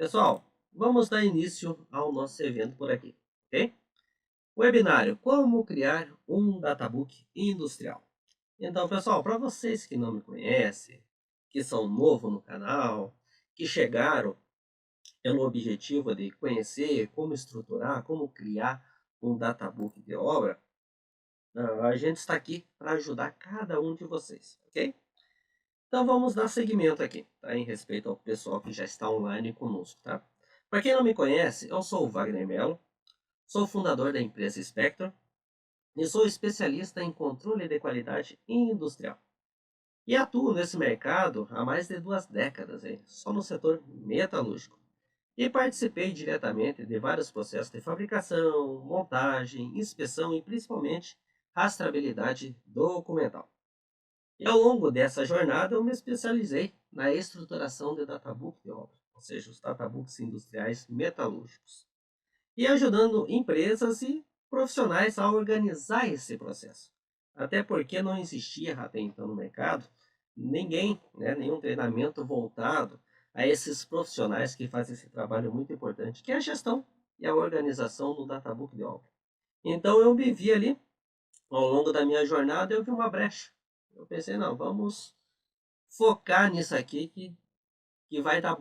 Pessoal, vamos dar início ao nosso evento por aqui, ok? Webinário: Como criar um databook industrial. Então, pessoal, para vocês que não me conhecem, que são novos no canal, que chegaram pelo objetivo de conhecer como estruturar, como criar um databook de obra, a gente está aqui para ajudar cada um de vocês, ok? Então vamos dar seguimento aqui, tá? Em respeito ao pessoal que já está online conosco, tá? Para quem não me conhece, eu sou o Wagner Mello, sou fundador da empresa Spectrum e sou especialista em controle de qualidade industrial. E atuo nesse mercado há mais de 2 décadas, hein? Só no setor metalúrgico. E participei diretamente de vários processos de fabricação, montagem, inspeção e principalmente rastreabilidade documental. E ao longo dessa jornada eu me especializei na estruturação de databook de obra, ou seja, os databooks industriais metalúrgicos, e ajudando empresas e profissionais a organizar esse processo. Até porque não existia até então no mercado nenhum treinamento voltado a esses profissionais que fazem esse trabalho muito importante, que é a gestão e a organização do databook de obra. Então eu me vi ali, ao longo da minha jornada, eu vi uma brecha. Eu pensei, não, vamos focar nisso aqui que vai dar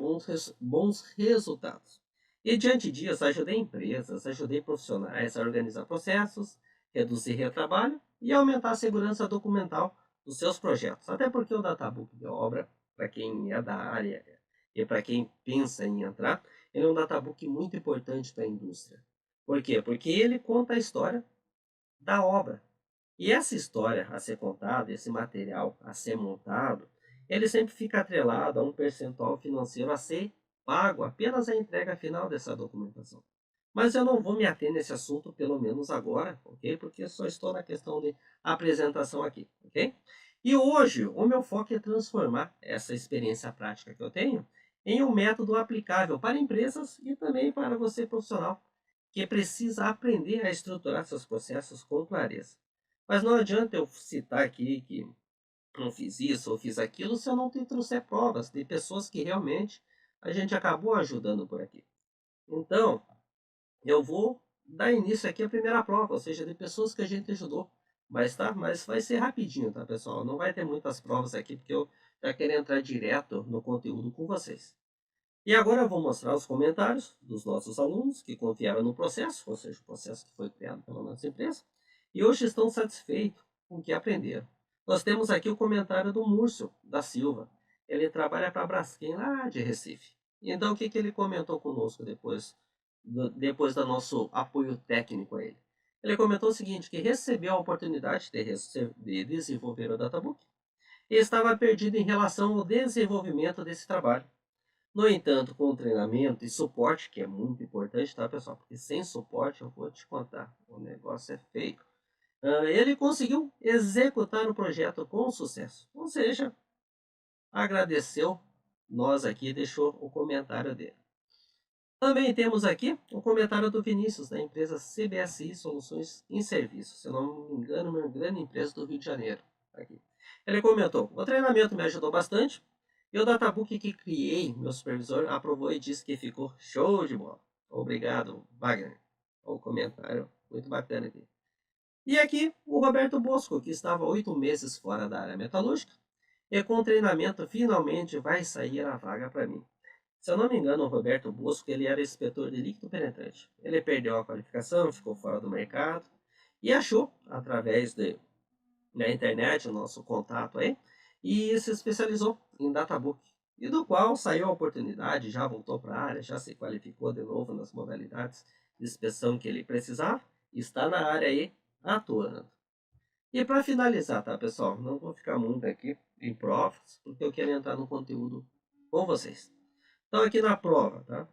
bons resultados. E diante disso, ajudei empresas, ajudei profissionais a organizar processos, reduzir retrabalho e aumentar a segurança documental dos seus projetos. Até porque o databook de obra, para quem é da área e para quem pensa em entrar, ele é um databook muito importante para a indústria. Por quê? Porque ele conta a história da obra. E essa história a ser contada, esse material a ser montado, ele sempre fica atrelado a um percentual financeiro a ser pago apenas a entrega final dessa documentação. Mas eu não vou me ater nesse assunto, pelo menos agora, ok? Porque eu só estou na questão de apresentação aqui, ok? E hoje o meu foco é transformar essa experiência prática que eu tenho em um método aplicável para empresas e também para você profissional que precisa aprender a estruturar seus processos com clareza. Mas não adianta eu citar aqui que não fiz isso ou fiz aquilo se eu não te trouxer provas de pessoas que realmente a gente acabou ajudando por aqui. Então, eu vou dar início aqui à primeira prova, ou seja, de pessoas que a gente ajudou. Mas vai ser rapidinho, tá, pessoal? Não vai ter muitas provas aqui, porque eu já quero entrar direto no conteúdo com vocês. E agora eu vou mostrar os comentários dos nossos alunos que confiaram no processo, ou seja, o processo que foi criado pela nossa empresa, e hoje estão satisfeitos com o que aprenderam. Nós temos aqui o comentário do Múrcio da Silva. Ele trabalha para a Braskem, lá de Recife. Então, o que ele comentou conosco depois do nosso apoio técnico a ele? Ele comentou o seguinte, que recebeu a oportunidade de desenvolver o Databook e estava perdido em relação ao desenvolvimento desse trabalho. No entanto, com treinamento e suporte, que é muito importante, tá, pessoal? Porque sem suporte, eu vou te contar, o negócio é feio. Ele conseguiu executar o projeto com sucesso. Ou seja, agradeceu nós aqui, deixou o comentário dele. Também temos aqui o comentário do Vinícius, da empresa CBSI Soluções em Serviços. Se eu não me engano, uma grande empresa do Rio de Janeiro. Aqui. Ele comentou: o treinamento me ajudou bastante. E o databook que criei, meu supervisor aprovou e disse que ficou show de bola. Obrigado, Wagner. O comentário muito bacana aqui. E aqui o Roberto Bosco, que estava 8 meses fora da área metalúrgica, e com treinamento finalmente vai sair a vaga para mim. Se eu não me engano, o Roberto Bosco ele era inspetor de líquido penetrante. Ele perdeu a qualificação, ficou fora do mercado e achou, através da internet, o nosso contato aí, e se especializou em databook. E do qual saiu a oportunidade, já voltou para a área, já se qualificou de novo nas modalidades de inspeção que ele precisava, e está na área aí atuando. E para finalizar, tá, pessoal? Não vou ficar muito aqui em provas, porque eu quero entrar no conteúdo com vocês. Então, aqui na prova, tá?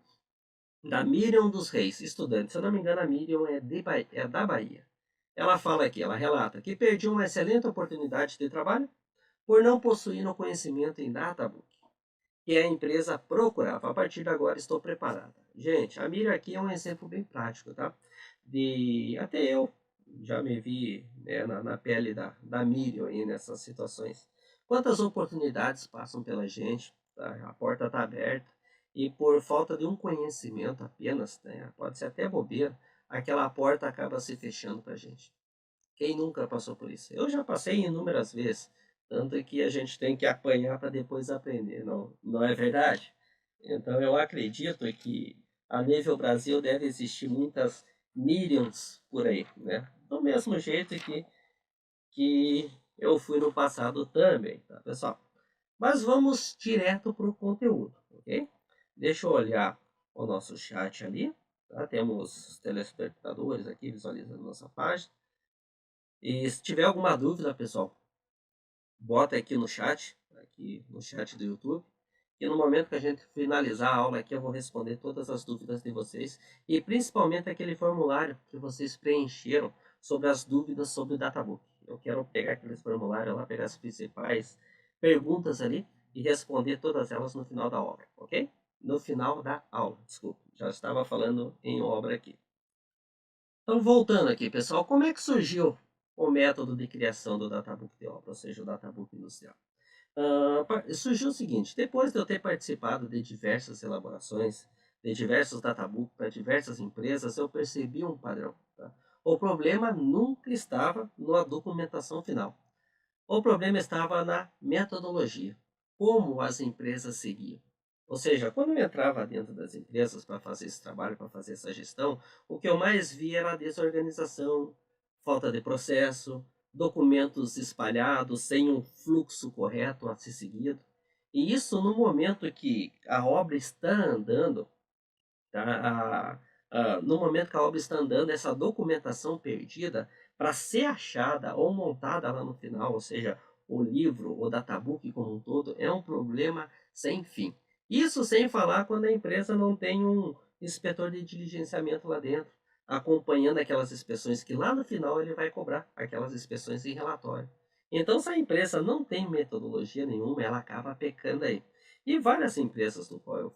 Da Miriam dos Reis, estudante. Se eu não me engano, a Miriam é da Bahia. Ela fala aqui, ela relata que perdi uma excelente oportunidade de trabalho por não possuir o conhecimento em Databook, que a empresa procurava. A partir de agora estou preparada. Gente, a Miriam aqui é um exemplo bem prático, tá? Até eu já me vi, né, na pele da Miriam aí nessas situações. Quantas oportunidades passam pela gente, tá? A porta está aberta. e por falta de um conhecimento apenas, né, pode ser até bobeira, aquela porta acaba se fechando para a gente. Quem nunca passou por isso? Eu já passei inúmeras vezes, tanto que a gente tem que apanhar para depois aprender, não é verdade? Então eu acredito que a nível Brasil deve existir muitas Miriams por aí, né? Do mesmo jeito que eu fui no passado também, tá, pessoal? Mas vamos direto para o conteúdo, ok? Deixa eu olhar o nosso chat ali, tá? Temos telespectadores aqui visualizando nossa página. E se tiver alguma dúvida, pessoal, bota aqui no chat do YouTube. E no momento que a gente finalizar a aula aqui, eu vou responder todas as dúvidas de vocês. E principalmente aquele formulário que vocês preencheram sobre as dúvidas sobre o Databook. Eu quero pegar aqueles formulários lá, pegar as principais perguntas ali e responder todas elas no final da obra, ok? No final da aula, desculpa. Já estava falando em obra aqui. Então, voltando aqui, pessoal, como é que surgiu o método de criação do Databook de obra, ou seja, o Databook industrial? Surgiu o seguinte: depois de eu ter participado de diversas elaborações, de diversos databooks para diversas empresas, eu percebi um padrão. Tá? O problema nunca estava na documentação final. O problema estava na metodologia, como as empresas seguiam. Ou seja, quando eu entrava dentro das empresas para fazer esse trabalho, para fazer essa gestão, o que eu mais via era a desorganização, falta de processo, documentos espalhados sem um fluxo correto a ser seguido. E isso no momento que a obra está andando, tá? No momento que a obra está andando, essa documentação perdida, para ser achada ou montada lá no final, ou seja, o livro, o databook como um todo, é um problema sem fim. Isso sem falar quando a empresa não tem um inspetor de diligenciamento lá dentro, acompanhando aquelas inspeções que lá no final ele vai cobrar aquelas inspeções em relatório. Então, se a empresa não tem metodologia nenhuma, ela acaba pecando aí. E várias empresas no qual eu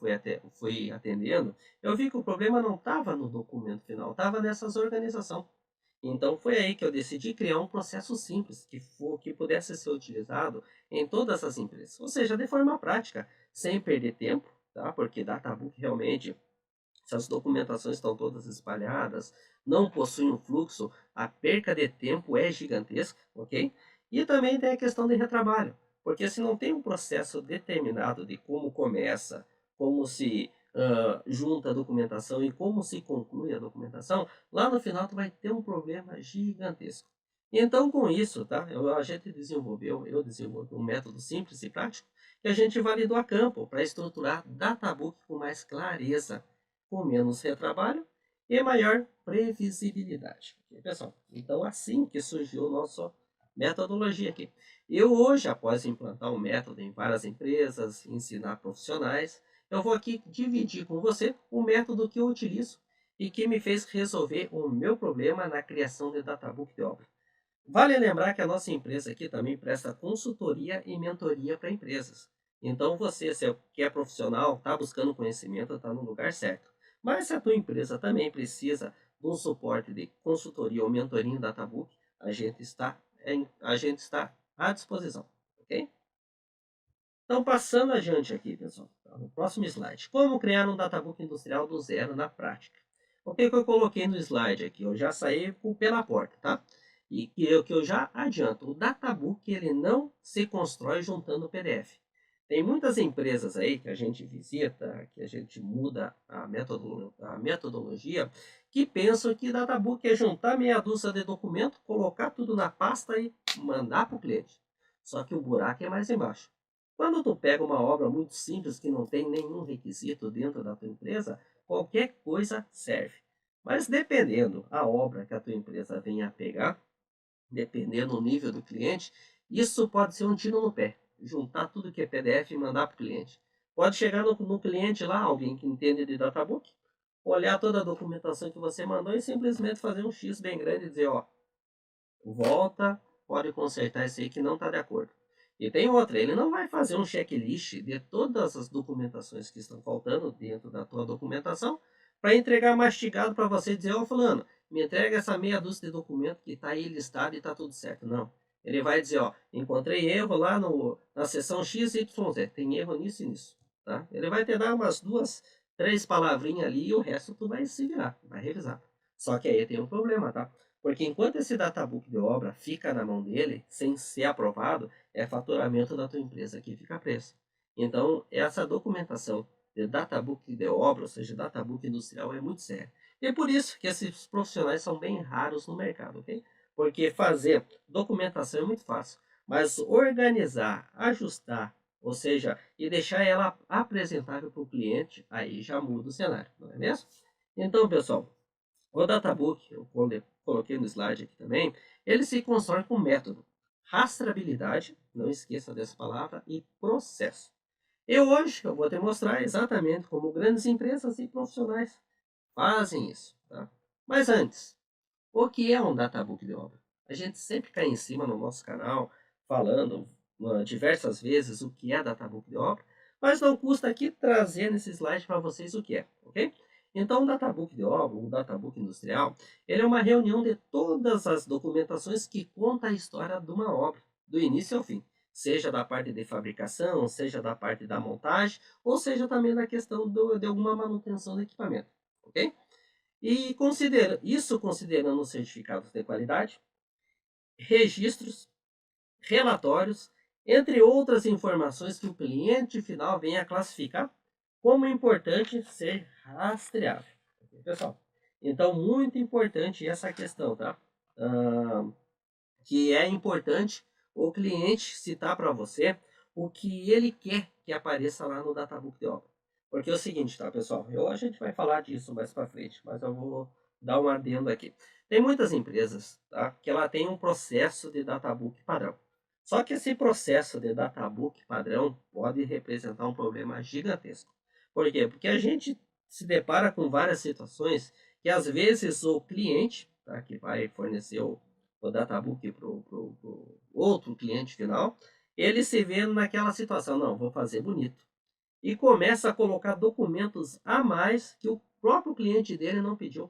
fui atendendo, eu vi que o problema não estava no documento final, estava nessas organizações. Então foi aí que eu decidi criar um processo simples que pudesse ser utilizado em todas as empresas, ou seja, de forma prática, sem perder tempo, tá? Porque Databook realmente, se as documentações estão todas espalhadas, não possuem um fluxo, a perca de tempo é gigantesca, ok? E também tem a questão de retrabalho, porque se não tem um processo determinado de como começa, como se junta a documentação e como se conclui a documentação, lá no final tu vai ter um problema gigantesco. Então, com isso, tá? Eu desenvolvi um método simples e prático que a gente validou a campo para estruturar databook com mais clareza, com menos retrabalho e maior previsibilidade. Ok, pessoal? Então, assim que surgiu a nossa metodologia aqui. Eu hoje, após implantar o método em várias empresas, ensinar profissionais, eu vou aqui dividir com você o método que eu utilizo e que me fez resolver o meu problema na criação de databook de obra. Vale lembrar que a nossa empresa aqui também presta consultoria e mentoria para empresas. Então você, se é profissional, está buscando conhecimento, está no lugar certo. Mas se a tua empresa também precisa de um suporte de consultoria ou mentoria em Databook, a gente está à disposição, ok? Então, passando adiante aqui, pessoal, tá? No próximo slide. Como criar um databook industrial do zero na prática? O que eu coloquei no slide aqui? Eu já saí com o pé na porta, tá? E que eu já adianto, o databook ele não se constrói juntando PDF. Tem muitas empresas aí que a gente visita, que a gente muda a metodologia, que pensam que databook é juntar meia dúzia de documento, colocar tudo na pasta e mandar para o cliente. Só que o buraco é mais embaixo. Quando tu pega uma obra muito simples que não tem nenhum requisito dentro da tua empresa, qualquer coisa serve. Mas dependendo a obra que a tua empresa venha a pegar, dependendo do nível do cliente, isso pode ser um tiro no pé. Juntar tudo que é PDF e mandar para o cliente. Pode chegar no cliente lá, alguém que entende de databook, olhar toda a documentação que você mandou e simplesmente fazer um X bem grande e dizer, ó, volta, pode consertar isso aí que não está de acordo. E tem outra, ele não vai fazer um checklist de todas as documentações que estão faltando dentro da tua documentação para entregar mastigado para você dizer, ó fulano, me entrega essa meia dúzia de documento que está aí listado e está tudo certo. Não. Ele vai dizer, ó, encontrei erro lá na seção XYZ, tem erro nisso e nisso. tá? Ele vai te dar umas 2, 3 palavrinhas ali e o resto tu vai se virar, vai revisar. Só que aí tem um problema, tá? Porque enquanto esse databook de obra fica na mão dele, sem ser aprovado, é faturamento da tua empresa que fica preso. Então, essa documentação de databook de obra, ou seja, databook industrial, é muito séria. E é por isso que esses profissionais são bem raros no mercado, ok? Porque fazer documentação é muito fácil, mas organizar, ajustar, ou seja, e deixar ela apresentável para o cliente, aí já muda o cenário, não é mesmo? Então, pessoal, o databook, eu coloquei no slide aqui também, ele se constrói com método, rastreabilidade, não esqueça dessa palavra, e processo. E hoje eu vou te mostrar exatamente como grandes empresas e profissionais fazem isso. Tá? Mas antes, o que é um databook de obra? A gente sempre cai em cima no nosso canal falando diversas vezes o que é databook de obra, mas não custa aqui trazer nesse slide para vocês o que é, ok? Então, o databook de obra, o databook industrial, ele é uma reunião de todas as documentações que conta a história de uma obra, do início ao fim. Seja da parte de fabricação, seja da parte da montagem, ou seja também da questão de alguma manutenção do equipamento, ok? E isso considerando os certificados de qualidade, registros, relatórios, entre outras informações que o cliente final venha a classificar como importante ser rastreável. Ok, pessoal, então muito importante essa questão, tá? Ah, que é importante o cliente citar para você o que ele quer que apareça lá no databook de obra. Porque é o seguinte, tá, pessoal? A gente vai falar disso mais para frente, mas eu vou dar um adendo aqui. Tem muitas empresas, tá, que ela tem um processo de databook padrão. Só que esse processo de databook padrão pode representar um problema gigantesco. Por quê? Porque a gente se depara com várias situações que às vezes o cliente, tá, que vai fornecer o databook para o outro cliente final, ele se vê naquela situação, não, vou fazer bonito. E começa a colocar documentos a mais que o próprio cliente dele não pediu.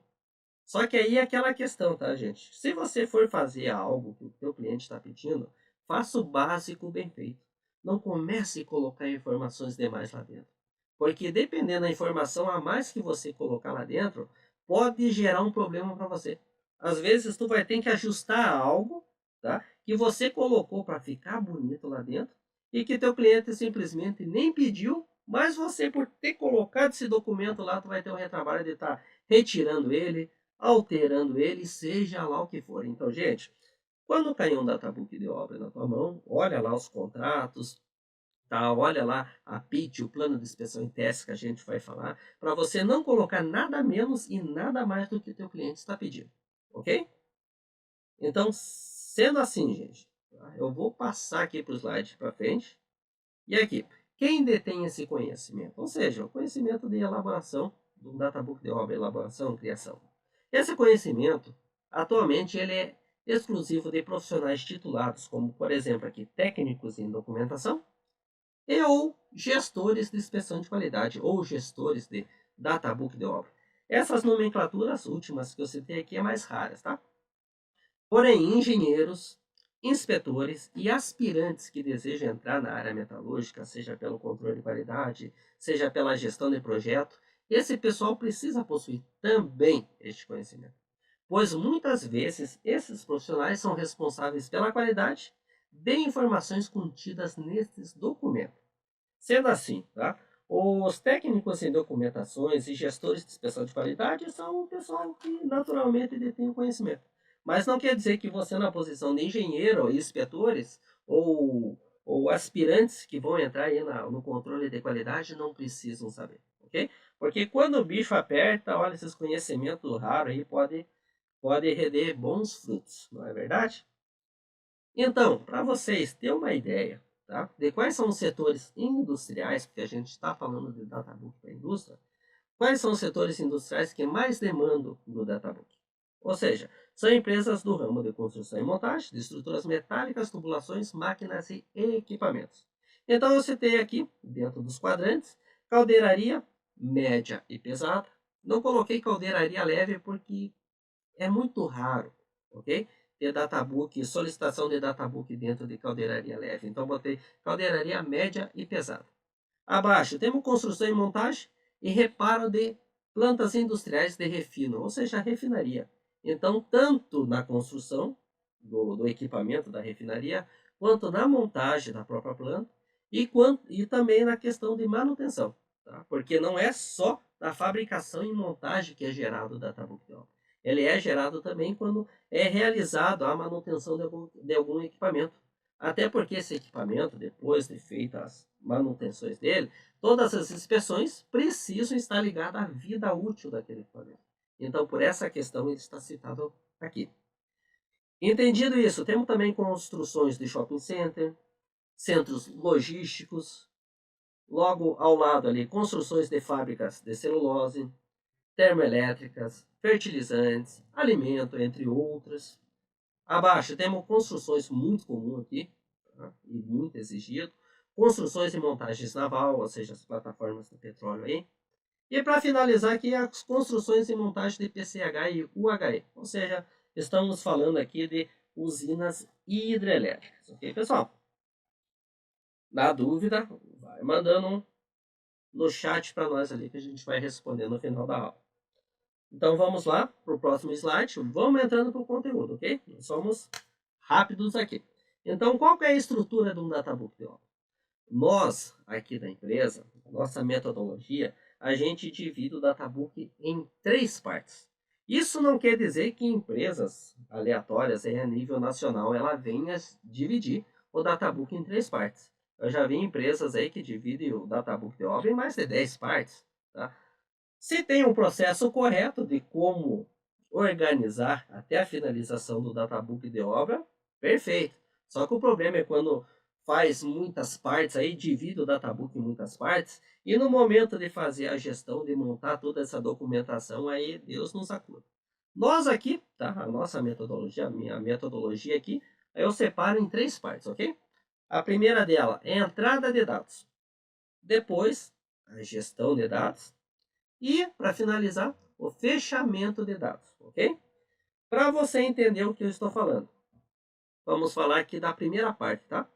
Só que aí é aquela questão, tá, gente? Se você for fazer algo que o teu cliente está pedindo, faça o básico bem feito. Não comece a colocar informações demais lá dentro. Porque dependendo da informação a mais que você colocar lá dentro, pode gerar um problema para você. Às vezes tu vai ter que ajustar algo, tá? Que você colocou para ficar bonito lá dentro e que teu cliente simplesmente nem pediu, mas você por ter colocado esse documento lá, tu vai ter o retrabalho de estar retirando ele, alterando ele, seja lá o que for. Então, gente, quando cair um databook de obra na tua mão, olha lá os contratos, tá? Olha lá a PIT, o plano de inspeção e teste que a gente vai falar, para você não colocar nada menos e nada mais do que o teu cliente está pedindo, ok? Então, sendo assim, gente, tá? Eu vou passar aqui para o slide para frente. E aqui, quem detém esse conhecimento? Ou seja, o conhecimento de elaboração do databook de obra, elaboração, criação. Esse conhecimento, atualmente, ele é exclusivo de profissionais titulados, como, por exemplo, aqui, técnicos em documentação e ou gestores de inspeção de qualidade, ou gestores de databook de obra. Essas nomenclaturas últimas que eu citei aqui é mais raras, tá? Porém, engenheiros, inspetores e aspirantes que desejam entrar na área metalúrgica, seja pelo controle de qualidade, seja pela gestão de projeto, esse pessoal precisa possuir também este conhecimento, pois muitas vezes esses profissionais são responsáveis pela qualidade de informações contidas nesses documentos. Sendo assim, tá? Os técnicos em documentações e gestores de inspeção de qualidade são o pessoal que naturalmente detém o conhecimento. Mas não quer dizer que você, na posição de engenheiro, inspetores ou aspirantes que vão entrar aí no controle de qualidade não precisam saber, ok? Porque quando o bicho aperta, olha, esses conhecimentos raros aí pode render bons frutos, não é verdade? Então, para vocês terem uma ideia, tá, de quais são os setores industriais, porque a gente está falando de databook para a indústria, quais são os setores industriais que mais demandam do databook? Ou seja, são empresas do ramo de construção e montagem, de estruturas metálicas, tubulações, máquinas e equipamentos. Então, eu citei aqui, dentro dos quadrantes, caldeiraria média e pesada. Não coloquei caldeiraria leve porque é muito raro, ok? Ter databook, solicitação de databook dentro de caldeiraria leve. Então, botei caldeiraria média e pesada. Abaixo temos construção e montagem e reparo de plantas industriais de refino, ou seja, refinaria. Então, tanto na construção do equipamento da refinaria, quanto na montagem da própria planta e também na questão de manutenção, tá? Porque não é só na fabricação e montagem que é gerado o databook de obra. Ele é gerado também quando é realizado a manutenção de algum equipamento. Até porque esse equipamento, depois de feitas as manutenções dele, todas as inspeções precisam estar ligadas à vida útil daquele equipamento. Então, por essa questão, ele está citado aqui. Entendido isso, temos também construções de shopping center, centros logísticos, logo ao lado ali, construções de fábricas de celulose, termoelétricas, fertilizantes, alimento, entre outras. Abaixo temos construções muito comuns aqui, tá? E muito exigido, construções e montagens naval, ou seja, as plataformas de petróleo aí. E para finalizar aqui, as construções e montagem de PCH e UHE, ou seja, estamos falando aqui de usinas hidrelétricas, ok, pessoal? Na dúvida, vai mandando no chat para nós ali que a gente vai responder no final da aula. Então vamos lá para o próximo slide, vamos entrando para o conteúdo, ok? Nós somos rápidos aqui. Então, qual que é a estrutura de um databook de obra? Nós, aqui da empresa, nossa metodologia, a gente divide o databook em 3 partes. Isso não quer dizer que empresas aleatórias a nível nacional ela venha dividir o databook em 3 partes. Eu já vi empresas aí que dividem o databook de obra em mais de 10 partes. Tá? Se tem um processo correto de como organizar até a finalização do databook de obra, perfeito. Só que o problema é quando faz muitas partes, aí divide o databook em muitas partes, e no momento de fazer a gestão, de montar toda essa documentação, aí Deus nos acuda. Nós aqui, tá? A nossa metodologia, a minha metodologia aqui, eu separo em 3 partes, ok? A primeira dela é a entrada de dados. Depois, a gestão de dados. E, para finalizar, o fechamento de dados, ok? Para você entender o que eu estou falando, vamos falar aqui da primeira parte, tá?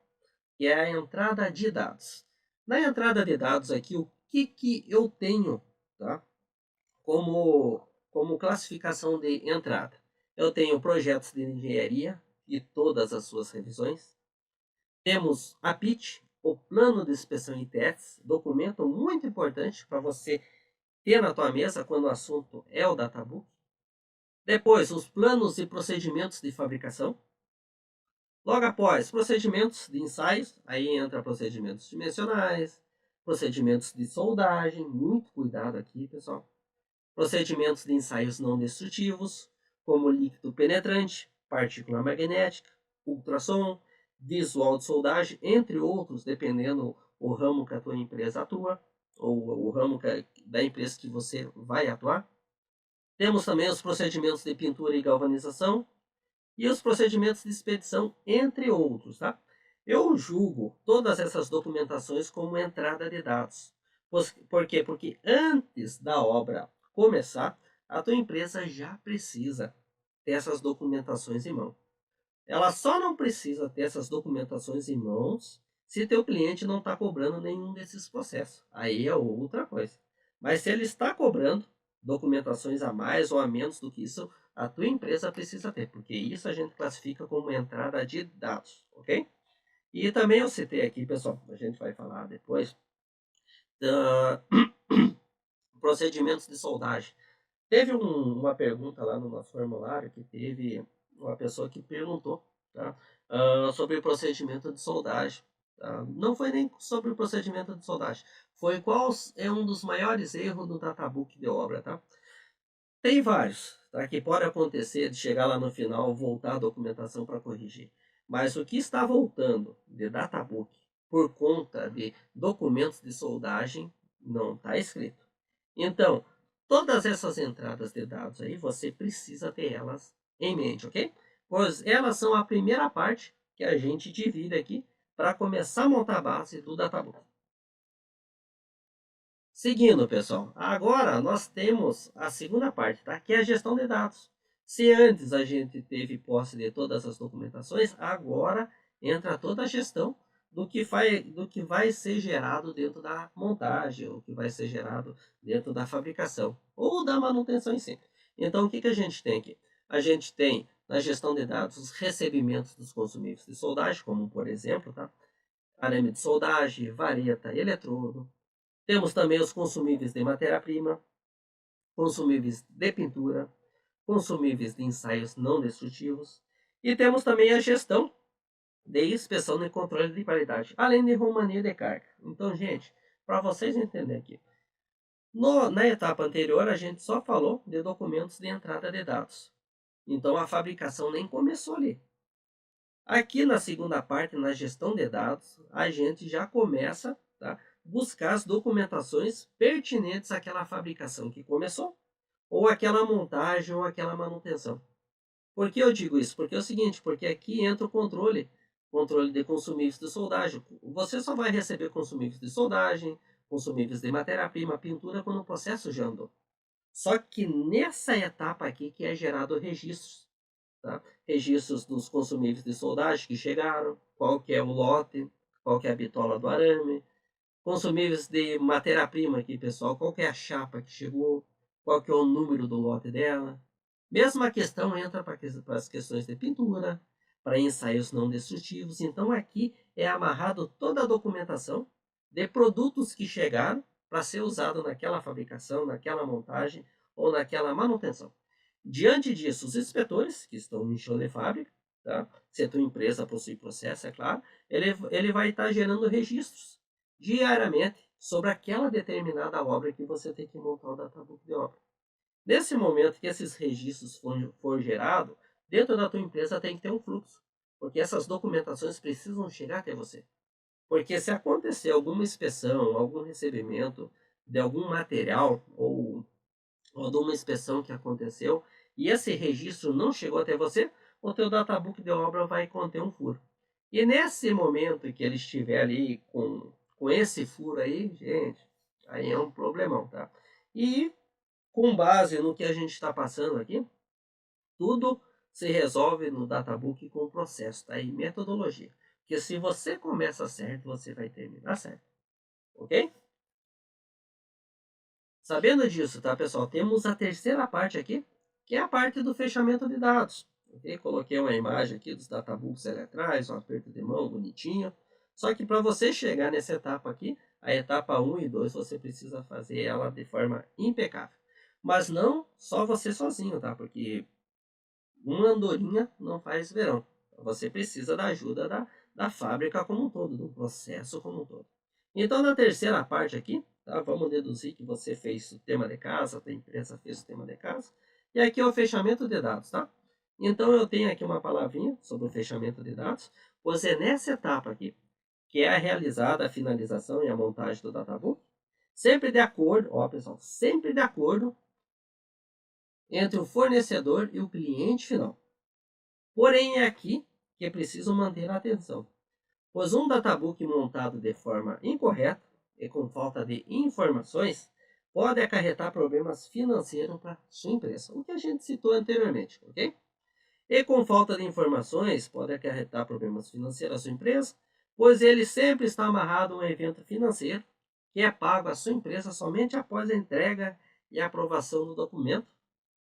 Que é a entrada de dados. Na entrada de dados aqui, o que eu tenho, tá? Como classificação de entrada. Eu tenho projetos de engenharia e todas as suas revisões. Temos a PIT, o Plano de Inspeção e Testes, documento muito importante para você ter na tua mesa quando o assunto é o databook. Depois, os planos e procedimentos de fabricação. Logo após, procedimentos de ensaios, aí entra procedimentos dimensionais, procedimentos de soldagem, muito cuidado aqui, pessoal. Procedimentos de ensaios não destrutivos, como líquido penetrante, partícula magnética, ultrassom, visual de soldagem, entre outros, dependendo o ramo que a tua empresa atua, ou o ramo da empresa que você vai atuar. Temos também os procedimentos de pintura e galvanização, e os procedimentos de expedição, entre outros, tá? Eu julgo todas essas documentações como entrada de dados. Por quê? Porque antes da obra começar, a tua empresa já precisa ter essas documentações em mão. Ela só não precisa ter essas documentações em mãos se teu cliente não está cobrando nenhum desses processos. Aí é outra coisa. Mas se ele está cobrando documentações a mais ou a menos do que isso, a tua empresa precisa ter, porque isso a gente classifica como entrada de dados, ok? E também eu citei aqui, pessoal, a gente vai falar depois, da procedimentos de soldagem. Teve uma pergunta lá no nosso formulário que teve uma pessoa que perguntou, tá? Sobre o procedimento de soldagem. Tá? Não foi nem sobre o procedimento de soldagem, foi qual é um dos maiores erros do databook de obra, tá? Tem vários, tá? Que pode acontecer de chegar lá no final, voltar a documentação para corrigir. Mas o que está voltando de databook por conta de documentos de soldagem não está escrito. Então, todas essas entradas de dados aí, você precisa ter elas em mente, ok? Pois elas são a primeira parte que a gente divide aqui para começar a montar a base do databook. Seguindo, pessoal, agora nós temos a segunda parte, tá? Que é a gestão de dados. Se antes a gente teve posse de todas as documentações, agora entra toda a gestão do que vai ser gerado dentro da montagem, ou que vai ser gerado dentro da fabricação, ou da manutenção em si. Então, o que, que a gente tem aqui? A gente tem, na gestão de dados, os recebimentos dos consumíveis de soldagem, como por exemplo, tá? Arame de soldagem, vareta, eletrodo. Temos também os consumíveis de matéria-prima, consumíveis de pintura, consumíveis de ensaios não destrutivos. E temos também a gestão de inspeção e controle de qualidade, além de romania de carga. Então, gente, para vocês entenderem aqui, na etapa anterior a gente só falou de documentos de entrada de dados. Então a fabricação nem começou ali. Aqui na segunda parte, na gestão de dados, a gente já começa a buscar as documentações pertinentes àquela fabricação que começou, ou aquela montagem, ou aquela manutenção. Por que eu digo isso? Porque é o seguinte, porque aqui entra o controle de consumíveis de soldagem. Você só vai receber consumíveis de soldagem, consumíveis de matéria-prima, pintura, quando o processo já andou. Só que nessa etapa aqui que é gerado registros. Tá? Registros dos consumíveis de soldagem que chegaram, qual que é o lote, qual que é a bitola do arame, consumíveis de matéria-prima aqui, pessoal, qual que é a chapa que chegou, qual que é o número do lote dela. Mesma questão entra para as questões de pintura, para ensaios não destrutivos. Então aqui é amarrado toda a documentação de produtos que chegaram para ser usado naquela fabricação, naquela montagem ou naquela manutenção. Diante disso, os inspetores, que estão no chão de fábrica, tá? Se a tua empresa possui processo, é claro, ele vai estar gerando registros diariamente sobre aquela determinada obra que você tem que montar o databook de obra. Nesse momento que esses registros for gerados, dentro da tua empresa tem que ter um fluxo, porque essas documentações precisam chegar até você. Porque se acontecer alguma inspeção, algum recebimento de algum material ou de uma inspeção que aconteceu e esse registro não chegou até você, o teu databook de obra vai conter um furo. E nesse momento que ele estiver ali com esse furo aí, gente, aí é um problemão, tá? E com base no que a gente está passando aqui, tudo se resolve no databook com o processo, tá? E metodologia. Porque se você começa certo, você vai terminar certo. Ok? Sabendo disso, tá, pessoal? Temos a terceira parte aqui, que é a parte do fechamento de dados. Okay? Coloquei uma imagem aqui dos databooks ali atrás, um aperto de mão bonitinho. Só que para você chegar nessa etapa aqui, a etapa 1 e 2, você precisa fazer ela de forma impecável. Mas não só você sozinho, tá? Porque uma andorinha não faz verão. Você precisa da ajuda da fábrica como um todo, do processo como um todo. Então, na terceira parte aqui, tá? Vamos deduzir que você fez o tema de casa, a empresa fez o tema de casa. E aqui é o fechamento de dados, tá? Então, eu tenho aqui uma palavrinha sobre o fechamento de dados, pois é nessa etapa aqui que é realizada a finalização e a montagem do databook, sempre de acordo, ó pessoal, sempre de acordo entre o fornecedor e o cliente final. Porém, é aqui que é preciso manter a atenção, pois um databook montado de forma incorreta e com falta de informações pode acarretar problemas financeiros para sua empresa, o que a gente citou anteriormente, ok? E com falta de informações pode acarretar problemas financeiros à sua empresa, pois ele sempre está amarrado a um evento financeiro que é pago à sua empresa somente após a entrega e aprovação do documento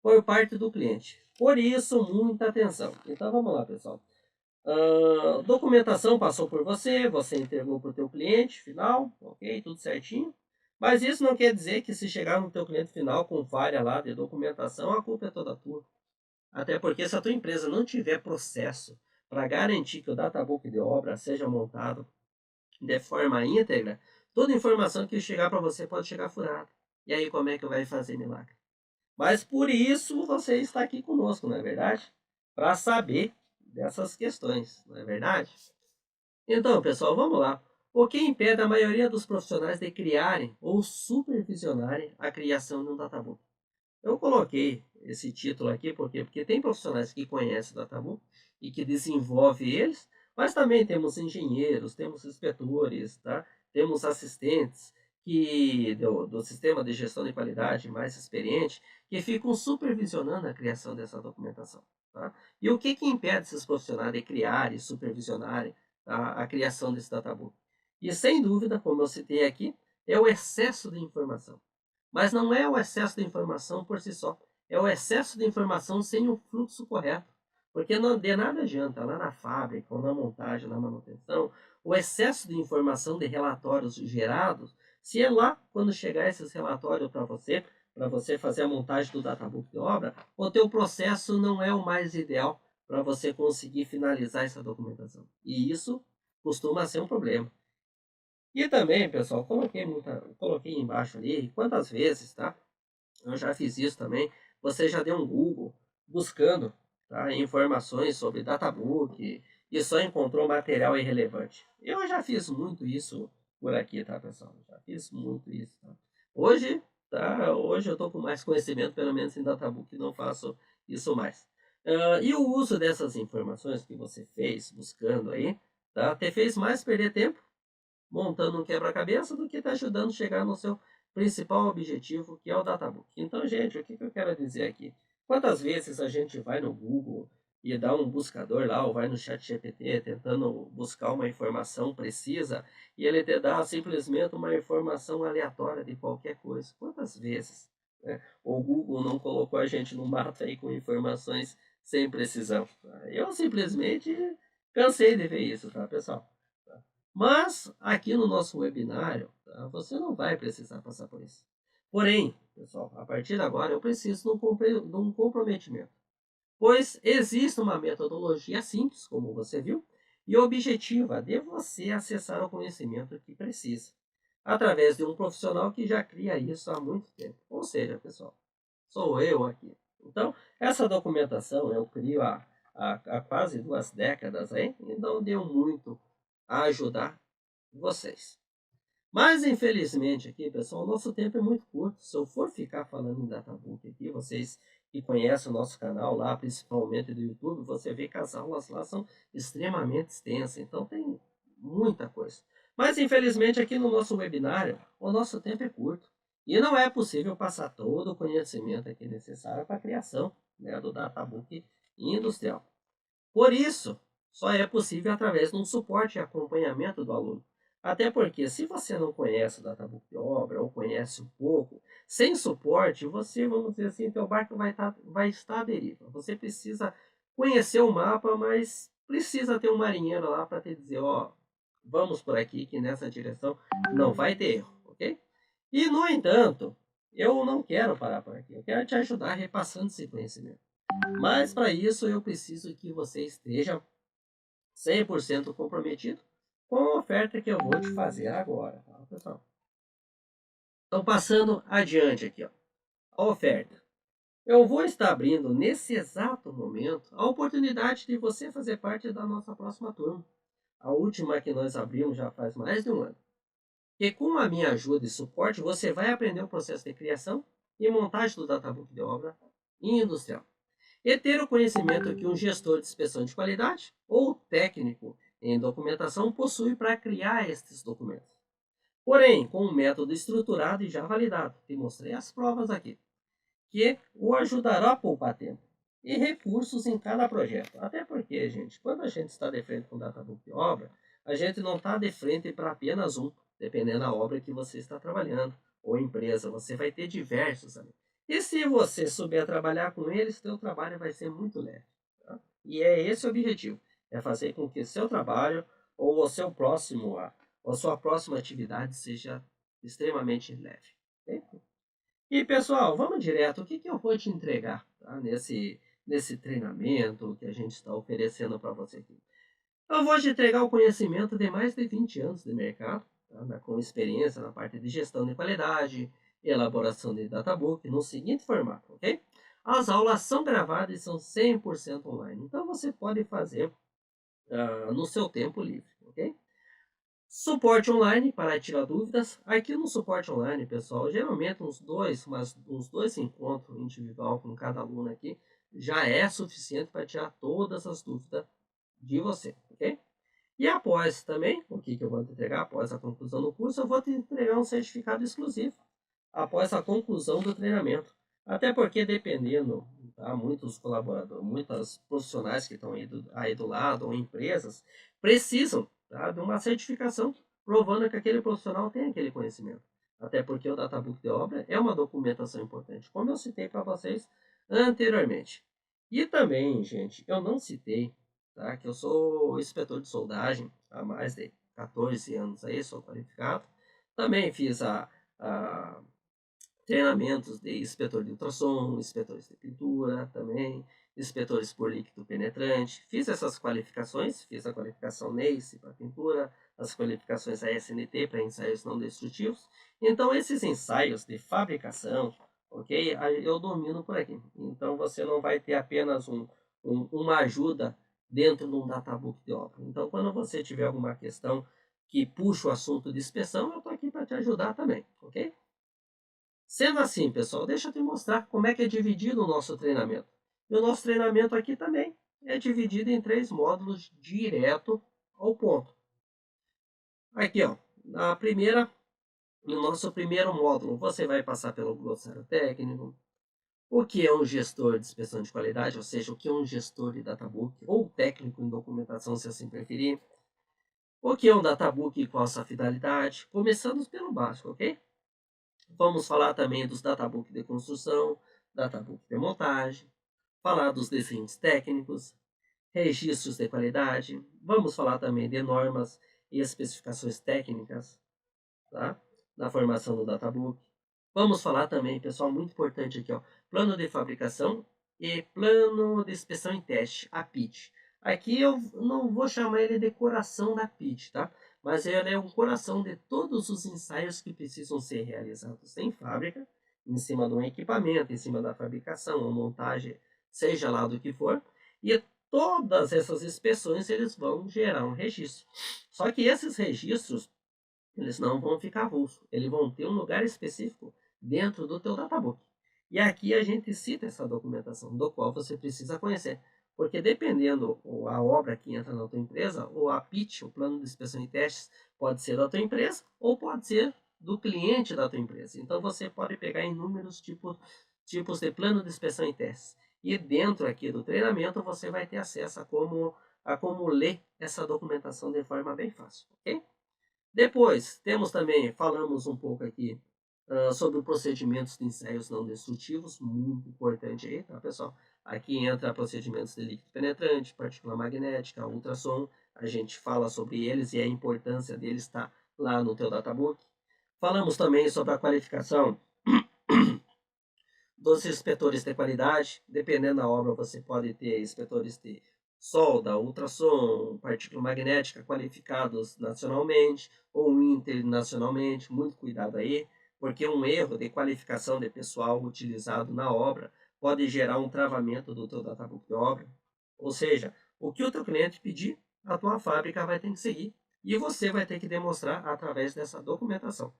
por parte do cliente. Por isso, muita atenção. Então vamos lá, pessoal. Documentação passou por você, você entregou para o teu cliente final, ok, tudo certinho. Mas isso não quer dizer que se chegar no teu cliente final com falha lá de documentação, a culpa é toda tua. Até porque se a tua empresa não tiver processo para garantir que o databook de obra seja montado de forma íntegra, toda informação que chegar para você pode chegar furada. E aí como é que vai fazer milagre? Mas por isso você está aqui conosco, não é verdade? Para saber dessas questões, não é verdade? Então, pessoal, vamos lá. O que impede a maioria dos profissionais de criarem ou supervisionarem a criação de um databook? Eu coloquei esse título aqui porque tem profissionais que conhecem o databook e que desenvolvem eles, mas também temos engenheiros, temos inspetores, tá? Temos assistentes do sistema de gestão de qualidade mais experiente que ficam supervisionando a criação dessa documentação. Tá? E o que impede esses profissionais de criarem e supervisionarem a criação desse databook. E sem dúvida, como eu citei aqui, é o excesso de informação. Mas não é o excesso de informação por si só, é o excesso de informação sem o fluxo correto. Porque não de nada adianta lá na fábrica, ou na montagem, na manutenção, o excesso de informação de relatórios gerados, se é lá, quando chegar esses relatórios para você fazer a montagem do databook de obra, o teu processo não é o mais ideal para você conseguir finalizar essa documentação. E isso costuma ser um problema. E também, pessoal, coloquei embaixo ali, quantas vezes, tá? Eu já fiz isso também. Você já deu um Google buscando, tá, informações sobre databook e só encontrou material irrelevante. Eu já fiz muito isso por aqui, tá, pessoal? Já fiz muito isso, tá? Hoje, hoje eu estou com mais conhecimento, pelo menos em databook, não faço isso mais. E o uso dessas informações que você fez buscando aí, tá, te fez mais perder tempo montando um quebra-cabeça do que está ajudando a chegar no seu principal objetivo, que é o databook. Então, gente, o que eu quero dizer aqui? Quantas vezes a gente vai no Google e dá um buscador lá, ou vai no chat GPT tentando buscar uma informação precisa, e ele te dá simplesmente uma informação aleatória de qualquer coisa? Quantas vezes, né, o Google não colocou a gente no mato aí com informações sem precisão? Eu simplesmente cansei de ver isso, tá, pessoal? Mas aqui no nosso webinário, tá, você não vai precisar passar por isso. Porém, pessoal, a partir de agora eu preciso de um comprometimento, pois existe uma metodologia simples, como você viu, e objetiva de você acessar o conhecimento que precisa, através de um profissional que já cria isso há muito tempo. Ou seja, pessoal, sou eu aqui. Então, essa documentação eu crio há quase 2 décadas aí, e não deu muito a ajudar vocês. Mas infelizmente aqui, pessoal, o nosso tempo é muito curto. Se eu for ficar falando em databook aqui, vocês que conhecem o nosso canal lá, principalmente do YouTube, você vê que as aulas lá são extremamente extensas, então tem muita coisa. Mas infelizmente aqui no nosso webinário, o nosso tempo é curto. E não é possível passar todo o conhecimento aqui necessário para a criação, né, do databook industrial. Por isso, só é possível através de um suporte e acompanhamento do aluno. Até porque, se você não conhece o databook de obra ou conhece um pouco, sem suporte, você, vamos dizer assim, teu barco vai estar à deriva. Você precisa conhecer o mapa, mas precisa ter um marinheiro lá para te dizer, ó, vamos por aqui, que nessa direção não vai ter erro, ok? E, no entanto, eu não quero parar por aqui. Eu quero te ajudar repassando esse conhecimento. Mas para isso eu preciso que você esteja 100% comprometido com a oferta que eu vou te fazer agora, tá, pessoal? Então, passando adiante aqui, ó, a oferta. Eu vou estar abrindo nesse exato momento a oportunidade de você fazer parte da nossa próxima turma. A última que nós abrimos já faz mais de um ano. E com a minha ajuda e suporte, você vai aprender o processo de criação e montagem do databook de obra industrial. E ter o conhecimento que um gestor de inspeção de qualidade ou técnico em documentação possui para criar estes documentos. Porém, com um método estruturado e já validado, te mostrei as provas aqui, que o ajudará a poupar tempo e recursos em cada projeto. Até porque, gente, quando a gente está de frente com o databook de obra, a gente não está de frente para apenas um, dependendo da obra que você está trabalhando, ou empresa, você vai ter diversos ali. E se você souber trabalhar com eles, seu trabalho vai ser muito leve. Tá? E é esse o objetivo, é fazer com que seu trabalho ou o seu próximo, ou a sua próxima atividade seja extremamente leve. Okay? E pessoal, vamos direto. O que eu vou te entregar, tá, nesse treinamento que a gente está oferecendo para você aqui? Eu vou te entregar o conhecimento de mais de 20 anos de mercado, tá, com experiência na parte de gestão de qualidade, elaboração de databook, no seguinte formato, ok? As aulas são gravadas e são 100% online, então você pode fazer no seu tempo livre, ok? Suporte online para tirar dúvidas. Aqui no suporte online, pessoal, geralmente uns dois encontros individual com cada aluno aqui já é suficiente para tirar todas as dúvidas de você, ok? E após também, o que eu vou te entregar após a conclusão do curso, eu vou te entregar um certificado exclusivo após a conclusão do treinamento. Até porque dependendo, tá, muitos colaboradores, muitos profissionais que estão aí do lado, ou empresas, precisam tá? De uma certificação provando que aquele profissional tem aquele conhecimento. Até porque o databook de obra é uma documentação importante, como eu citei para vocês anteriormente. E também, gente, eu não citei, tá? Que eu sou inspetor de soldagem há mais de 14 anos aí, sou qualificado. Também fiz a treinamentos de inspetor de ultrassom, inspetores de pintura também, inspetores por líquido penetrante. Fiz essas qualificações, fiz a qualificação NACE para pintura, as qualificações ASNT para ensaios não destrutivos. Então, esses ensaios de fabricação, ok? Eu domino por aqui. Então, você não vai ter apenas uma ajuda dentro de um databook de obra. Então, quando você tiver alguma questão que puxa o assunto de inspeção, eu estou aqui para te ajudar também, ok? Sendo assim, pessoal, deixa eu te mostrar como é que é dividido o nosso treinamento. E o nosso treinamento aqui também é dividido em 3 módulos direto ao ponto. Aqui, ó, no nosso primeiro módulo, você vai passar pelo glossário técnico, o que é um gestor de inspeção de qualidade, ou seja, o que é um gestor de databook, ou técnico em documentação, se assim preferir. O que é um databook e qual a sua finalidade, começando pelo básico, ok? Vamos falar também dos databook de construção, databook de montagem, falar dos desenhos técnicos, registros de qualidade, vamos falar também de normas e especificações técnicas, tá? Na formação do databook. Vamos falar também, pessoal, muito importante aqui, ó, plano de fabricação e plano de inspeção em teste, a PIT. Aqui eu não vou chamar ele de coração da PIT, tá? Mas ele é um coração de todos os ensaios que precisam ser realizados em fábrica, em cima de um equipamento, em cima da fabricação ou montagem, seja lá do que for, e todas essas inspeções eles vão gerar um registro. Só que esses registros eles não vão ficar avulsos, eles vão ter um lugar específico dentro do teu databook. E aqui a gente cita essa documentação, do qual você precisa conhecer. Porque dependendo a obra que entra na tua empresa, ou a PIT, o plano de inspeção e testes, pode ser da tua empresa ou pode ser do cliente da tua empresa. Então você pode pegar inúmeros tipos de plano de inspeção e testes. E dentro aqui do treinamento você vai ter acesso a como ler essa documentação de forma bem fácil, ok? Depois, falamos um pouco aqui sobre procedimentos de ensaios não destrutivos, muito importante aí, tá, pessoal? Aqui entra procedimentos de líquido penetrante, partícula magnética, ultrassom, a gente fala sobre eles e a importância deles está lá no teu databook. Falamos também sobre a qualificação dos inspetores de qualidade, dependendo da obra você pode ter inspetores de solda, ultrassom, partícula magnética qualificados nacionalmente ou internacionalmente, muito cuidado aí, porque um erro de qualificação de pessoal utilizado na obra pode gerar um travamento do teu databook de obra. Ou seja, o que o teu cliente pedir, a tua fábrica vai ter que seguir e você vai ter que demonstrar através dessa documentação.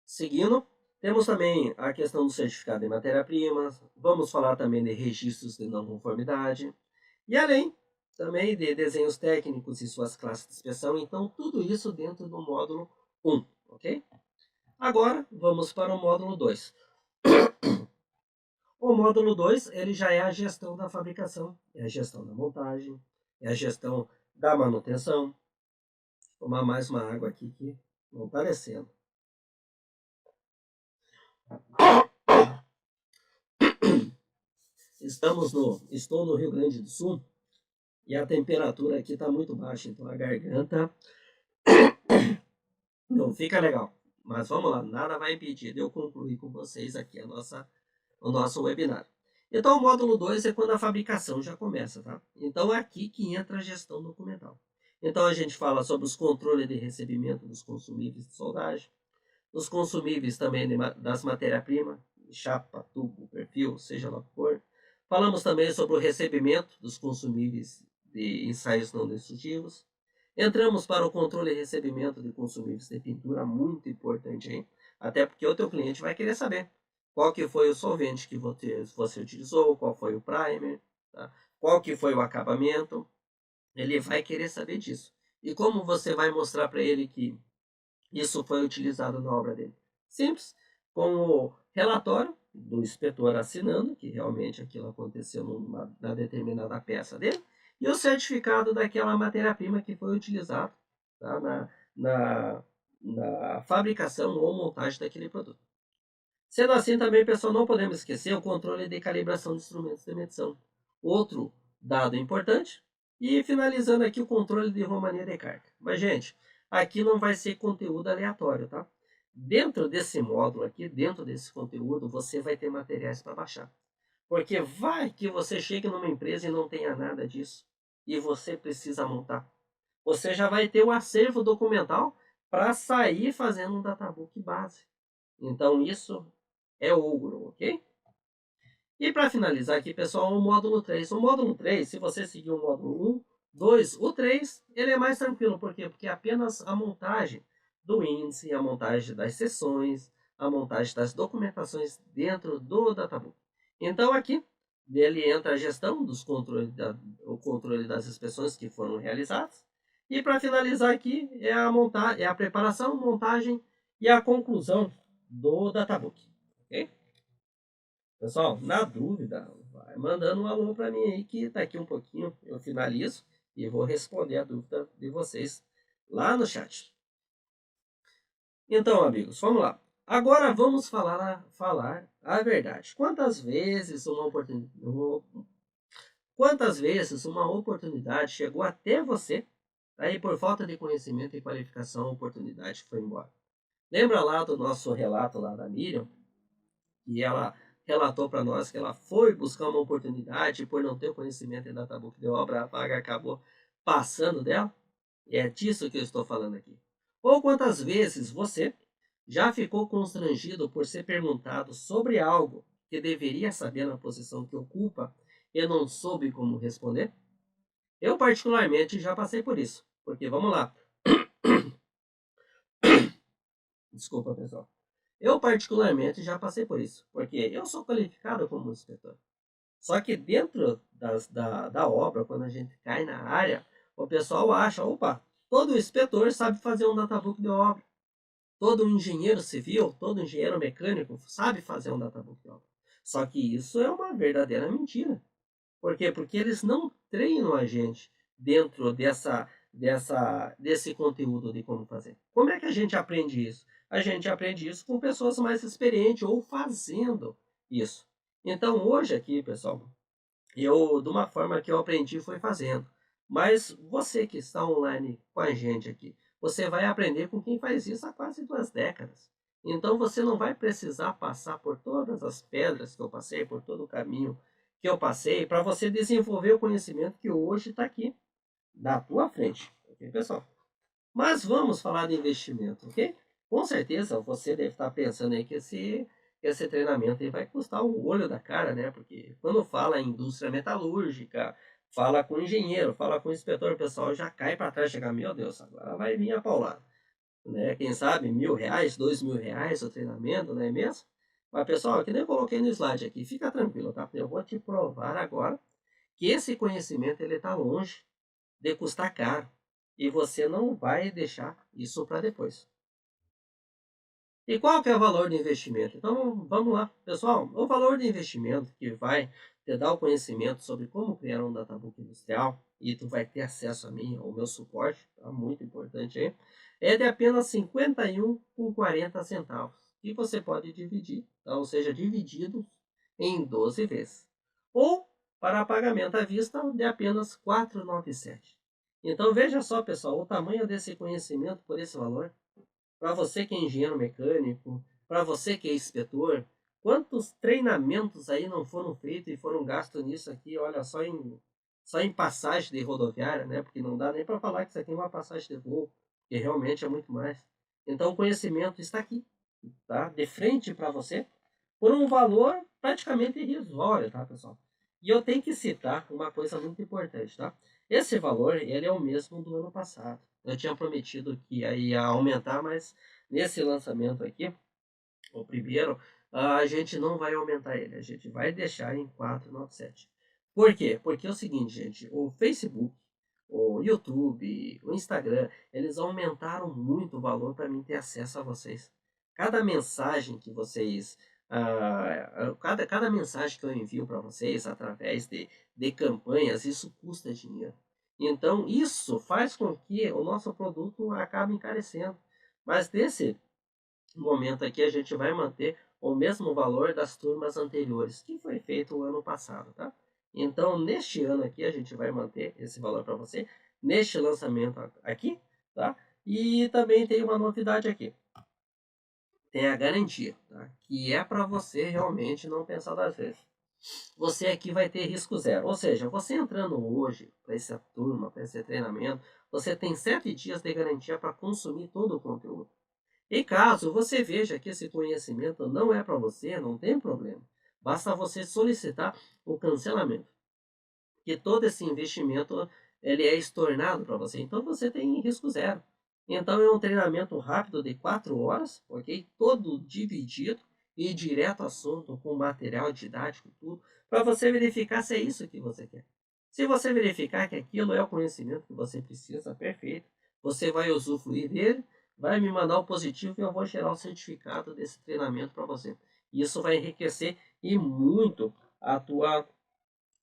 Seguindo, temos também a questão do certificado de matéria-primas, vamos falar também de registros de não conformidade, e além também de desenhos técnicos e suas classes de inspeção, então tudo isso dentro do módulo 1, ok? Agora, vamos para o módulo 2. O módulo 2, ele já é a gestão da fabricação, é a gestão da montagem, é a gestão da manutenção. Vou tomar mais uma água aqui que não está descendo. Estou no Rio Grande do Sul e a temperatura aqui está muito baixa, então a garganta não fica legal. Mas vamos lá, nada vai impedir de eu concluir com vocês aqui o nosso webinar. Então o módulo 2 é quando a fabricação já começa, tá? Então é aqui que entra a gestão documental. Então a gente fala sobre os controles de recebimento dos consumíveis de soldagem, os consumíveis também das matérias-primas, chapa, tubo, perfil, seja lá o que for. Falamos também sobre o recebimento dos consumíveis de ensaios não destrutivos. Entramos para o controle e recebimento de consumíveis de pintura, muito importante, hein? Até porque o teu cliente vai querer saber qual que foi o solvente que você utilizou, qual foi o primer, tá? Qual que foi o acabamento. Ele vai querer saber disso. E como você vai mostrar para ele que isso foi utilizado na obra dele? Simples, com o relatório do inspetor assinando, que realmente aquilo aconteceu na determinada peça dele, e o certificado daquela matéria-prima que foi utilizada, tá, na fabricação ou montagem daquele produto. Sendo assim, também, pessoal, não podemos esquecer o controle de calibração de instrumentos de medição. Outro dado importante. E finalizando aqui o controle de romania de carga. Mas, gente, aqui não vai ser conteúdo aleatório, tá? Dentro desse módulo aqui, dentro desse conteúdo, você vai ter materiais para baixar. Porque vai que você chegue numa empresa e não tenha nada disso. E você precisa montar. Você já vai ter o acervo documental para sair fazendo um databook base. Então, isso é ouro, ok? E para finalizar aqui, pessoal, o módulo 3. O módulo 3, se você seguir o módulo 1, 2, o 3, ele é mais tranquilo. Por quê? Porque é apenas a montagem do índice, a montagem das sessões, a montagem das documentações dentro do databook. Então aqui, dele entra a gestão dos controles, o controle das inspeções que foram realizadas. E para finalizar aqui, é a preparação, montagem e a conclusão do databook. Ok? Pessoal, na dúvida, vai mandando um alô para mim aí que daqui um pouquinho eu finalizo e vou responder a dúvida de vocês lá no chat. Então, amigos, vamos lá. Agora vamos falar a verdade. Quantas vezes uma oportunidade chegou até você, aí por falta de conhecimento e qualificação, a oportunidade foi embora? Lembra lá do nosso relato lá da Miriam? E ela relatou para nós que ela foi buscar uma oportunidade e por não ter o conhecimento em databook de obra, a vaga acabou passando dela. E é disso que eu estou falando aqui. Ou quantas vezes você já ficou constrangido por ser perguntado sobre algo que deveria saber na posição que ocupa e não soube como responder? Eu particularmente já passei por isso. Porque vamos lá. Desculpa, pessoal. Eu particularmente já passei por isso, porque eu sou qualificado como inspetor. Só que dentro da obra, quando a gente cai na área, o pessoal acha, opa, todo inspetor sabe fazer um databook de obra. Todo engenheiro civil, todo engenheiro mecânico sabe fazer um databook de obra. Só que isso é uma verdadeira mentira. Por quê? Porque eles não treinam a gente dentro desse conteúdo de como fazer. Como é que a gente aprende isso? A gente aprende isso com pessoas mais experientes ou fazendo isso. Então, hoje aqui, pessoal, de uma forma que eu aprendi foi fazendo. Mas você que está online com a gente aqui, você vai aprender com quem faz isso há quase 2 décadas. Então você não vai precisar passar por todas as pedras que eu passei, por todo o caminho que eu passei, para você desenvolver o conhecimento que hoje está aqui na tua frente. Ok, pessoal? Mas vamos falar de investimento, ok? Com certeza você deve estar pensando aí que esse treinamento aí vai custar o olho da cara, né? Porque quando fala em indústria metalúrgica, fala com engenheiro, fala com inspetor, o pessoal já cai para trás, chega, meu Deus, agora vai vir a paulada. Né? Quem sabe R$ 1.000, R$ 2.000 o treinamento, não é mesmo? Mas pessoal, que nem eu coloquei no slide aqui, fica tranquilo, tá? Eu vou te provar agora que esse conhecimento ele está longe de custar caro. E você não vai deixar isso para depois. E qual que é o valor de investimento? Então vamos lá, pessoal. O valor de investimento que vai te dar o conhecimento sobre como criar um databook industrial e tu vai ter acesso a mim, ao meu suporte, tá? Muito importante aí, é de apenas R$ 51,40 que você pode dividir, tá? Ou seja, dividido em 12 vezes. Ou para pagamento à vista de apenas R$ 497. Então veja só, pessoal, o tamanho desse conhecimento por esse valor. Para você que é engenheiro mecânico, para você que é inspetor, quantos treinamentos aí não foram feitos e foram gastos nisso aqui, olha, só em passagem de rodoviária, né? Porque não dá nem para falar que isso aqui é uma passagem de voo, que realmente é muito mais. Então o conhecimento está aqui, tá? De frente para você, por um valor praticamente irrisório, tá, pessoal? E eu tenho que citar uma coisa muito importante, tá? Esse valor, ele é o mesmo do ano passado. Eu tinha prometido que ia aumentar, mas nesse lançamento aqui, o primeiro, a gente não vai aumentar ele, a gente vai deixar em 497. Por quê? Porque é o seguinte, gente, o Facebook, o YouTube, o Instagram, eles aumentaram muito o valor para mim ter acesso a vocês. Cada mensagem que vocês cada mensagem que eu envio para vocês através de campanhas, isso custa dinheiro. Então, isso faz com que o nosso produto acabe encarecendo. Mas nesse momento aqui, a gente vai manter o mesmo valor das turmas anteriores, que foi feito o ano passado, tá? Então, neste ano aqui, a gente vai manter esse valor para você, neste lançamento aqui, tá? E também tem uma novidade aqui. Tem a garantia, tá? Que é para você realmente não pensar duas vezes. Você aqui vai ter risco zero. Ou seja, você entrando hoje para essa turma, para esse treinamento, você tem 7 dias de garantia para consumir todo o conteúdo. E caso você veja que esse conhecimento não é para você, não tem problema. Basta você solicitar o cancelamento. Que todo esse investimento ele é estornado para você. Então você tem risco zero. Então é um treinamento rápido de 4 horas, ok? Todo dividido e direto ao assunto, com material didático, tudo, para você verificar se é isso que você quer. Se você verificar que aquilo é o conhecimento que você precisa, perfeito. Você vai usufruir dele, vai me mandar o positivo e eu vou gerar o certificado desse treinamento para você. Isso vai enriquecer e muito a tua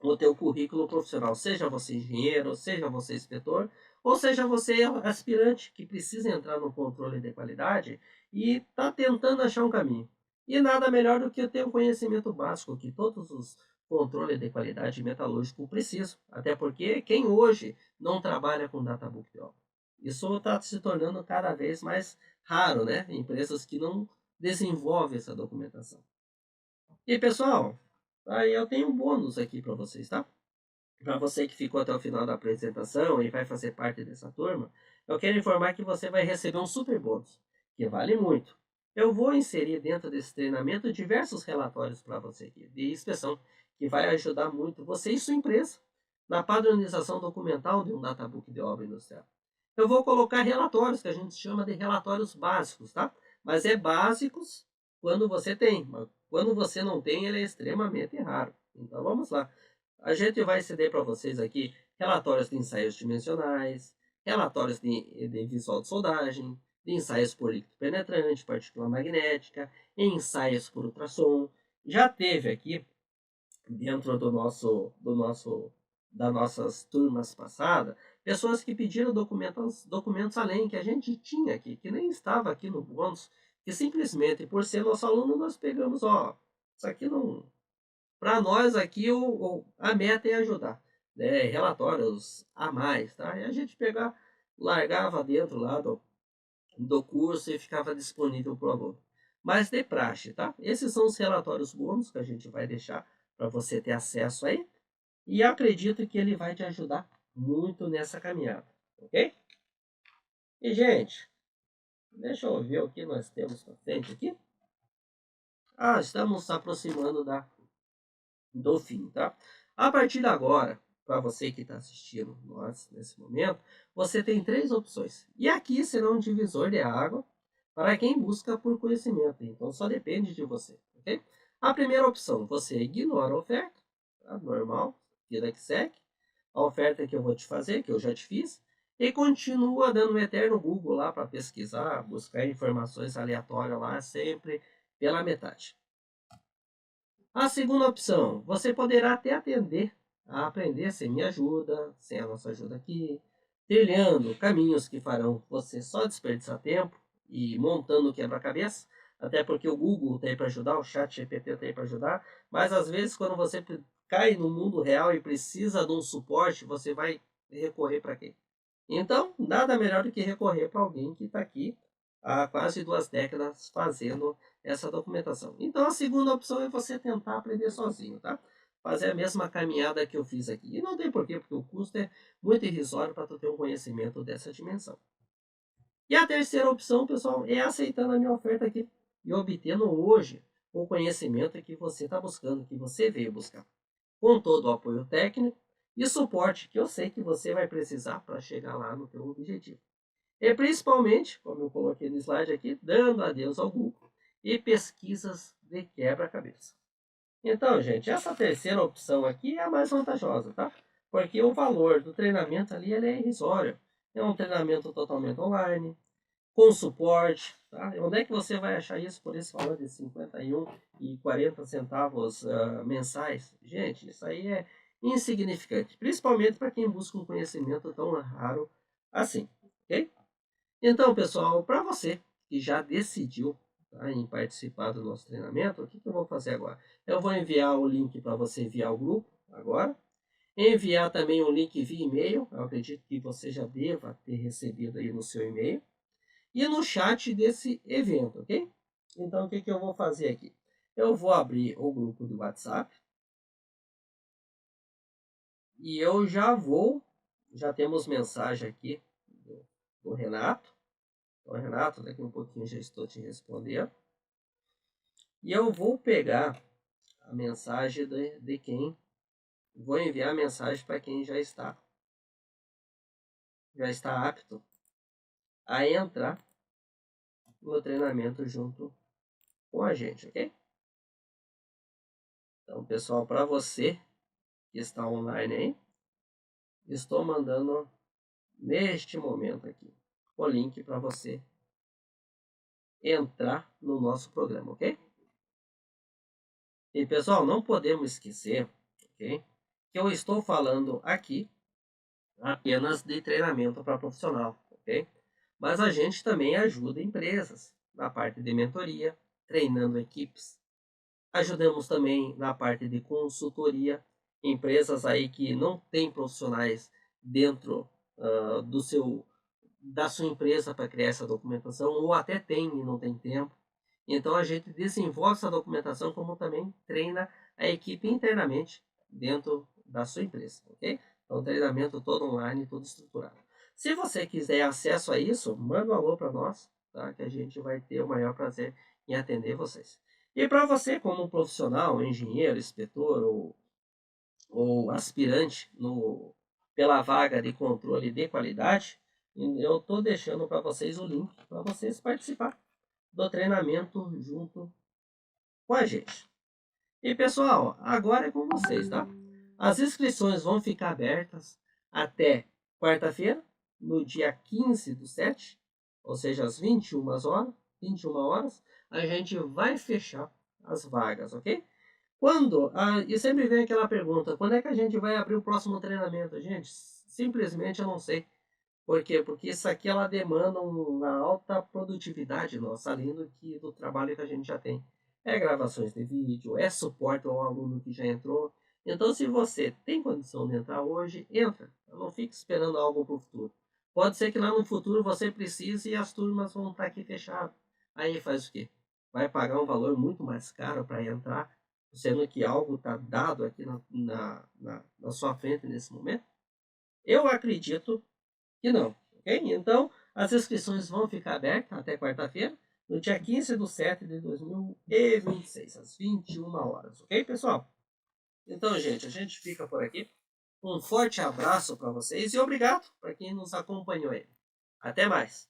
o teu currículo profissional, seja você engenheiro, seja você inspetor, ou seja você aspirante que precisa entrar no controle de qualidade e está tentando achar um caminho. E nada melhor do que ter um conhecimento básico que todos os controles de qualidade metalúrgico precisam. Até porque quem hoje não trabalha com databook de obra? Isso está se tornando cada vez mais raro, né? Empresas que não desenvolvem essa documentação. E pessoal, aí eu tenho um bônus aqui para vocês, tá? Para você que ficou até o final da apresentação e vai fazer parte dessa turma, eu quero informar que você vai receber um super bônus, que vale muito. Eu vou inserir dentro desse treinamento diversos relatórios para você aqui, de inspeção, que vai ajudar muito você e sua empresa na padronização documental de um databook de obra industrial. Eu vou colocar relatórios que a gente chama de relatórios básicos, tá? Mas é básicos quando você tem, mas quando você não tem, ele é extremamente raro. Então vamos lá. A gente vai ceder para vocês aqui relatórios de ensaios dimensionais, relatórios de visual de soldagem, de ensaios por líquido penetrante, partícula magnética, ensaios por ultrassom. Já teve aqui dentro das nossas turmas passadas, pessoas que pediram documentos além que a gente tinha aqui, que nem estava aqui no bônus, que simplesmente por ser nosso aluno nós pegamos, ó, isso aqui não, para nós aqui a meta é ajudar, né? Relatórios a mais, tá? E a gente largava dentro lá do curso e ficava disponível para o aluno. Mas de praxe, tá? Esses são os relatórios bônus que a gente vai deixar para você ter acesso aí. E acredito que ele vai te ajudar muito nessa caminhada, ok? E, gente, deixa eu ver o que nós temos para frente aqui. Ah, estamos aproximando do fim, tá? A partir de agora, para você que está assistindo nós nesse momento, você tem 3 opções. E aqui será um divisor de água para quem busca por conhecimento. Então só depende de você, ok? A primeira opção, você ignora a oferta, tá? Normal, vida que segue. A oferta que eu vou te fazer, que eu já te fiz, e continua dando um eterno Google lá para pesquisar, buscar informações aleatórias lá, sempre pela metade. A segunda opção, você poderá até atender a aprender sem minha ajuda, sem a nossa ajuda aqui, trilhando caminhos que farão você só desperdiçar tempo e montando o quebra-cabeça, até porque o Google tem para ajudar, o chat GPT tem para ajudar, mas às vezes quando você cai no mundo real e precisa de um suporte, você vai recorrer para quem? Então, nada melhor do que recorrer para alguém que está aqui há quase 2 décadas fazendo essa documentação. Então, a segunda opção é você tentar aprender sozinho, tá? Fazer a mesma caminhada que eu fiz aqui. E não tem porquê, porque o custo é muito irrisório para tu ter um conhecimento dessa dimensão. E a terceira opção, pessoal, é aceitando a minha oferta aqui e obtendo hoje o conhecimento que você está buscando, que você veio buscar, com todo o apoio técnico e suporte que eu sei que você vai precisar para chegar lá no teu objetivo. E principalmente, como eu coloquei no slide aqui, dando adeus ao Google e pesquisas de quebra-cabeça. Então, gente, essa terceira opção aqui é a mais vantajosa, tá? Porque o valor do treinamento ali ele é irrisório. É um treinamento totalmente online, com suporte, tá? Onde é que você vai achar isso por esse valor de R$ 51,40 mensais? Gente, isso aí é insignificante, principalmente para quem busca um conhecimento tão raro assim, ok? Então, pessoal, para você que já decidiu, tá, em participar do nosso treinamento, o que eu vou fazer agora? Eu vou enviar o link para você enviar o grupo agora, enviar também um link via e-mail, eu acredito que você já deva ter recebido aí no seu e-mail, e no chat desse evento, ok? Então, o que eu vou fazer aqui? Eu vou abrir o grupo do WhatsApp e eu já temos mensagem aqui do Renato. Então, Renato, daqui um pouquinho já estou te respondendo. E eu vou pegar a mensagem de quem, vou enviar a mensagem para quem já está apto a entrar no treinamento junto com a gente, ok? Então, pessoal, para você que está online aí, estou mandando neste momento aqui o link para você entrar no nosso programa, ok? E pessoal, não podemos esquecer, ok? Que eu estou falando aqui apenas de treinamento para profissional, ok? Mas a gente também ajuda empresas na parte de mentoria, treinando equipes. Ajudamos também na parte de consultoria, empresas aí que não têm profissionais dentro da sua empresa para criar essa documentação, ou até tem e não tem tempo. Então a gente desenvolve essa documentação como também treina a equipe internamente dentro da sua empresa, ok? Então treinamento todo online, todo estruturado. Se você quiser acesso a isso, manda um alô para nós, tá? Que a gente vai ter o maior prazer em atender vocês. E para você como profissional, engenheiro, inspetor ou aspirante pela vaga de controle de qualidade, eu estou deixando para vocês o link para vocês participar do treinamento junto com a gente. E pessoal, agora é com vocês, tá? As inscrições vão ficar abertas até quarta-feira, no dia 15/7, ou seja, às 21 horas, a gente vai fechar as vagas, ok? E sempre vem aquela pergunta, quando é que a gente vai abrir o próximo treinamento? Gente, simplesmente eu não sei. Por quê? Porque isso aqui ela demanda uma alta produtividade nossa, além do trabalho que a gente já tem. É gravações de vídeo, é suporte ao aluno que já entrou. Então, se você tem condição de entrar hoje, entra. Não fique esperando algo para o futuro. Pode ser que lá no futuro você precise e as turmas vão estar aqui fechadas. Aí faz o quê? Vai pagar um valor muito mais caro para entrar, sendo que algo está dado aqui na sua frente nesse momento? Eu acredito que não, ok? Então, as inscrições vão ficar abertas até quarta-feira, no dia 15/7 de 2026, às 21 horas, ok, pessoal? Então, gente, a gente fica por aqui. Um forte abraço para vocês e obrigado para quem nos acompanhou aí. Até mais!